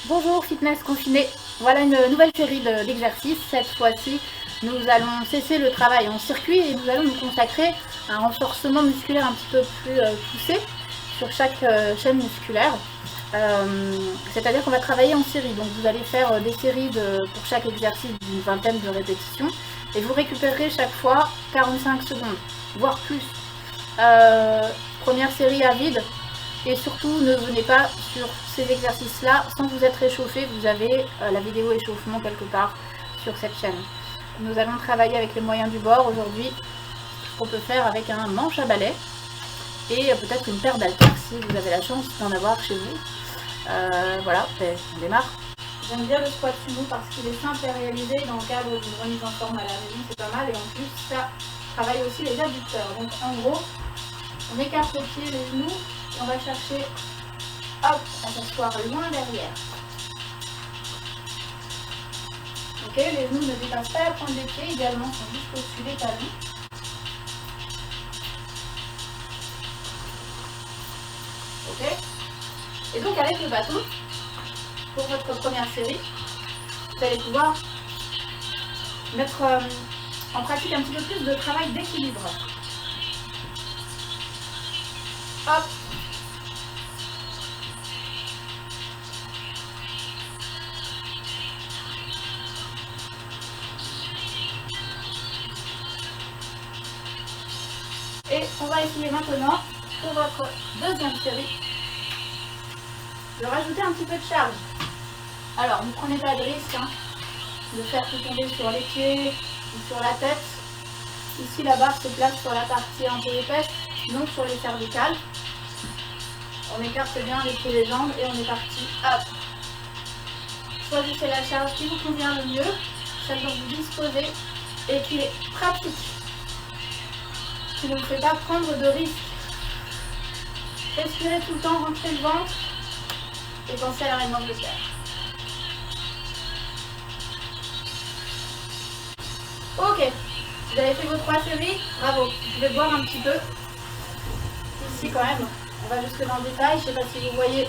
Bonjour Fitness Confiné, voilà une nouvelle série d'exercices. Cette fois-ci, nous allons cesser le travail en circuit et nous allons nous consacrer à un renforcement musculaire un petit peu plus poussé sur chaque chaîne musculaire. C'est-à-dire qu'on va travailler en série, donc vous allez faire des séries pour chaque exercice d'une vingtaine de répétitions et vous récupérerez chaque fois 45 secondes, voire plus. Première série à vide. Et surtout, ne venez pas sur ces exercices-là sans vous être réchauffé. Vous avez la vidéo échauffement quelque part sur cette chaîne. Nous allons travailler avec les moyens du bord aujourd'hui, qu'on peut faire avec un manche à balai et peut-être une paire d'haltères si vous avez la chance d'en avoir chez vous. Voilà, on démarre. J'aime bien le squat sumo parce qu'il est simple à réaliser dans le cadre d'une remise en forme à la maison, c'est pas mal. Et en plus, ça travaille aussi les adducteurs. Donc en gros, on écarte les pieds, les genoux. On va chercher hop, à s'asseoir loin derrière. Ok, les genoux ne dépassent pas la pointe des pieds, idéalement sont juste au-dessus des talons. Ok. Et donc avec le bâton, pour votre première série, vous allez pouvoir mettre en pratique un petit peu plus de travail d'équilibre. Hop. Et on va essayer maintenant, pour votre deuxième série, de rajouter un petit peu de charge. Alors, ne prenez pas de risque de faire tout tomber sur les pieds ou sur la tête. Ici, la barre se place sur la partie un peu épaisse, donc sur les cervicales. On écarte bien les pieds et les jambes et on est parti. Hop. Choisissez la charge qui vous convient le mieux, celle dont vous disposez et qui est pratique, qui ne vous fait pas prendre de risques. Respirez tout le temps, rentrez le ventre et pensez à la reine d'Angleterre. Ok, vous avez fait vos 3 séries, bravo. Vous pouvez boire un petit peu. Ici quand même, on va jusque dans le détail, je ne sais pas si vous voyez.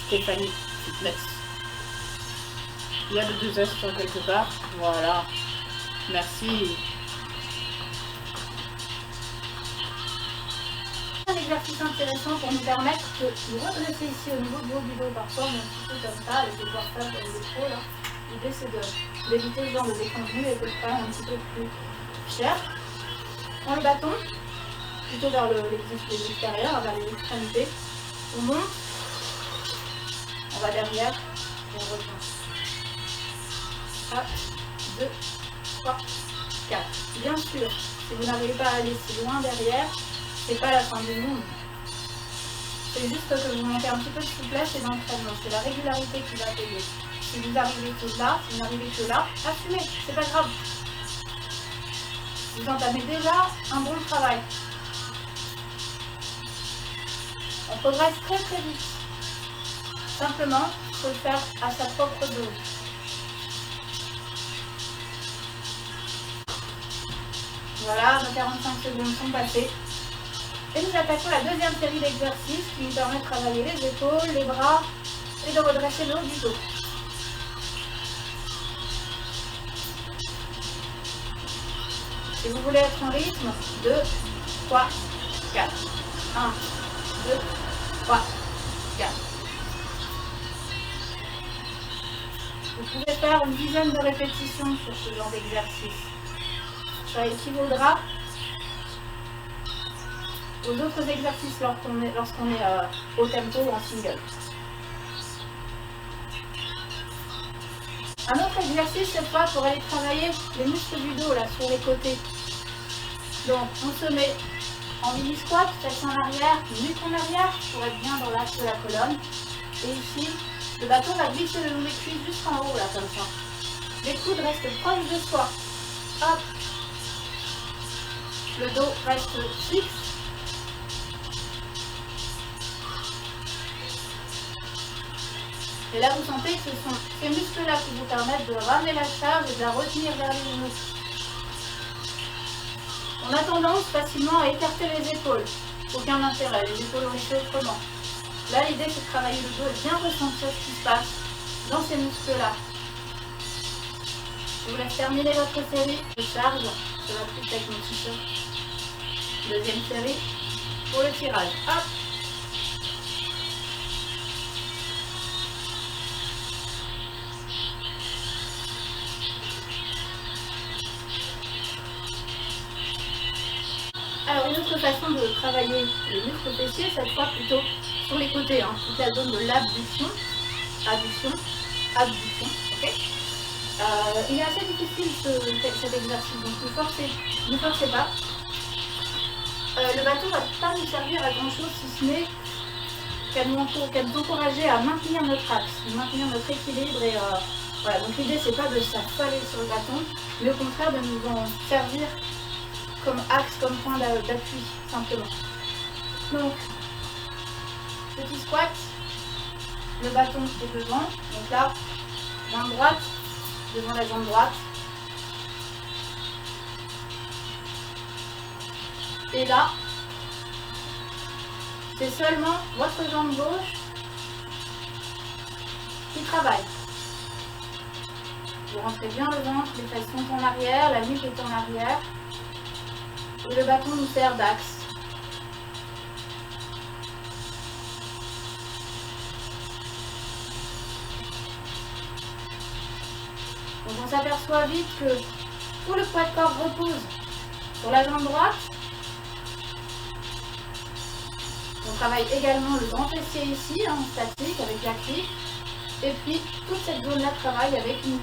Stéphanie Fitness. Il y a de 2 S sur quelque part, voilà. Merci. Un exercice intéressant pour nous permettre de nous redresser ici au niveau du haut du dos. Parfois on est un petit peu comme ça, avec les portables et les trop là. L'idée c'est d'éviter ce genre de déconvenu et de le faire un petit peu plus cher. On le bâton, plutôt vers les extérieurs, vers les extrémités. On monte, on va derrière et on revient. 1, 2, 3, 4. Bien sûr, si vous n'arrivez pas à aller si loin derrière, c'est pas la fin du monde. C'est juste que vous manquez un petit peu de souplesse et d'entraînement. C'est la régularité qui va payer. Si vous arrivez que là, si vous n'arrivez que là, assumez, c'est pas grave. Vous entamez déjà un bon travail. On progresse très très vite. Simplement, il faut le faire à sa propre dose. Voilà, nos 45 secondes sont passées. Et nous attaquons la deuxième série d'exercices qui nous permet de travailler les épaules, les bras et de redresser le haut du dos. Si vous voulez être en rythme, 2, 3, 4. 1, 2, 3, 4. Vous pouvez faire une dizaine de répétitions sur ce genre d'exercice. Ça équivaudra aux autres exercices lorsqu'on est au tempo ou en single. Un autre exercice cette fois pour aller travailler les muscles du dos là sur les côtés. Donc on se met en mini squat, fesse en arrière, nuque en arrière pour être bien dans l'axe de la colonne. Et ici, le bâton va glisser le long des cuisses jusqu'en haut là comme ça. Les coudes restent proches de soi. Hop. Le dos reste fixe. Et là, vous sentez que ce sont ces muscles-là qui vous permettent de ramener la charge et de la retenir vers les genoux. On a tendance facilement à écarter les épaules. Aucun intérêt, les épaules ont été autrement. Là, l'idée, c'est de travailler le dos et bien ressentir ce qui se passe dans ces muscles-là. Je vous laisse terminer votre série de charge. Ça va plus avec mon t-shirt. Deuxième série pour le tirage. Hop. Alors une autre façon de travailler le muscle fessier, cette fois plutôt sur les côtés, hein, toute la zone de l'abduction, adduction, abduction, ok. Il est assez difficile cet exercice, donc ne forcez pas. Le bâton ne va pas nous servir à grand chose si ce n'est qu'à nous encourager à maintenir notre axe, maintenir notre équilibre et voilà. Donc l'idée c'est pas de s'affaler sur le bâton, mais au contraire de nous en servir comme axe, comme point d'appui, simplement. Donc, petit squat, le bâton est devant, donc là, jambe droite, devant la jambe droite. Et là, c'est seulement votre jambe gauche qui travaille. Vous rentrez bien le ventre, les fesses sont en arrière, la nuque est en arrière. Et le bâton nous sert d'axe. Donc on s'aperçoit vite que tout le poids de corps repose sur la jambe droite. On travaille également le grand fessier ici, en statique, avec la clique. Et puis toute cette zone-là travaille avec une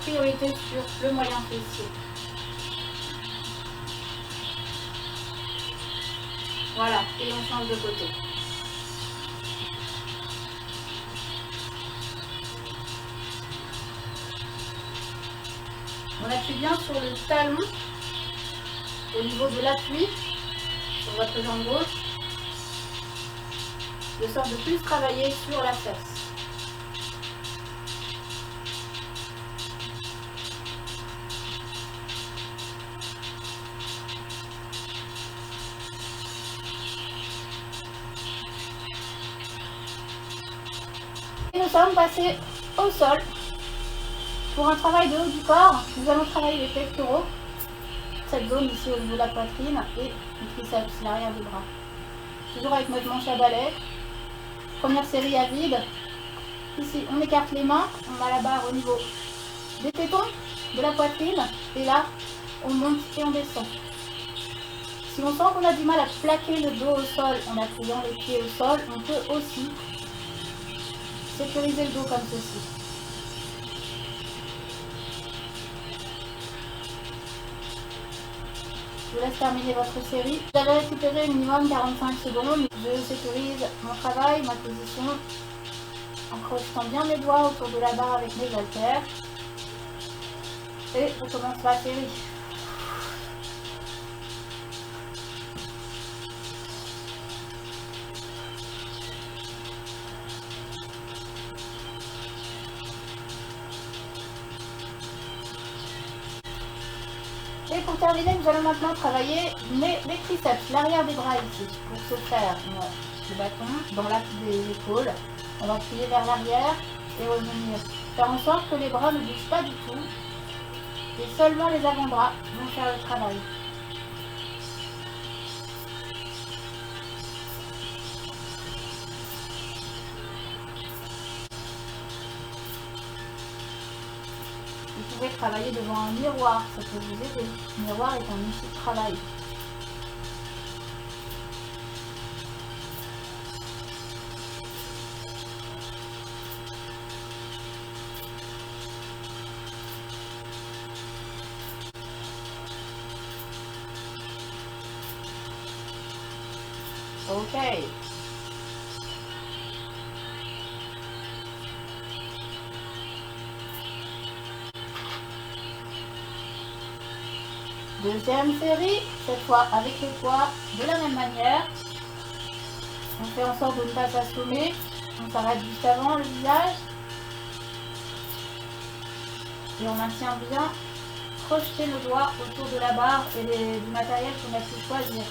priorité sur le moyen fessier. Voilà, et on change de côté. On appuie bien sur le talon au niveau de l'appui sur votre jambe gauche, de sorte de plus travailler sur la fesse. Et nous sommes passés au sol. Pour un travail de haut du corps, nous allons travailler les pectoraux, cette zone ici au niveau de la poitrine et le triceps, l'arrière du bras. Toujours avec notre manche à balai. Première série à vide. Ici, on écarte les mains, on a la barre au niveau des tétons, de la poitrine, et là, on monte et on descend. Si on sent qu'on a du mal à plaquer le dos au sol en appuyant les pieds au sol, on peut aussi sécuriser le dos comme ceci. Je vous laisse terminer votre série. Vous avez récupéré minimum 45 secondes. Je sécurise mon travail, ma position, en crochetant bien mes doigts autour de la barre avec mes haltères. Et je commence la série. Et pour terminer, nous allons maintenant travailler les triceps, l'arrière des bras ici. Pour ce faire, le bâton dans l'axe des épaules. On va plier vers l'arrière et revenir. Faire en sorte que les bras ne bougent pas du tout. Et seulement les avant-bras vont faire le travail. Vous pouvez travailler devant un miroir, ça peut vous aider. Le miroir est un outil de travail. Ok. Deuxième série, cette fois avec le poids de la même manière. On fait en sorte de ne pas s'assommer. On s'arrête juste avant le visage. Et on maintient bien projeter le doigt autour de la barre et du matériel qu'on a pu choisir.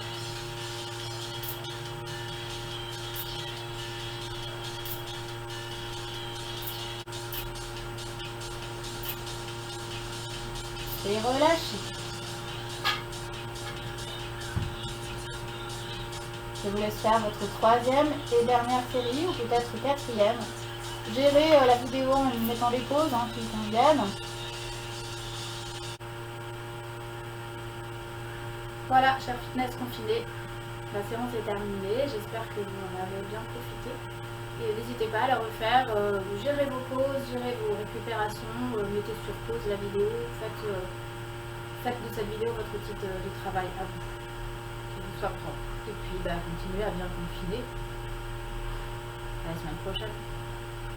et relâchez. Je vous laisse faire votre troisième et dernière série, ou peut-être quatrième. Gérez la vidéo en mettant les pauses qui conviennent. Voilà, cher fitness confiné, la séance est terminée. J'espère que vous en avez bien profité. Et n'hésitez pas à la refaire. Gérez vos pauses, gérez vos récupérations, mettez sur pause la vidéo. Faites de cette vidéo votre outil de travail à vous. Que vous soit propre. Et puis continuez à bien confiner. À la semaine prochaine.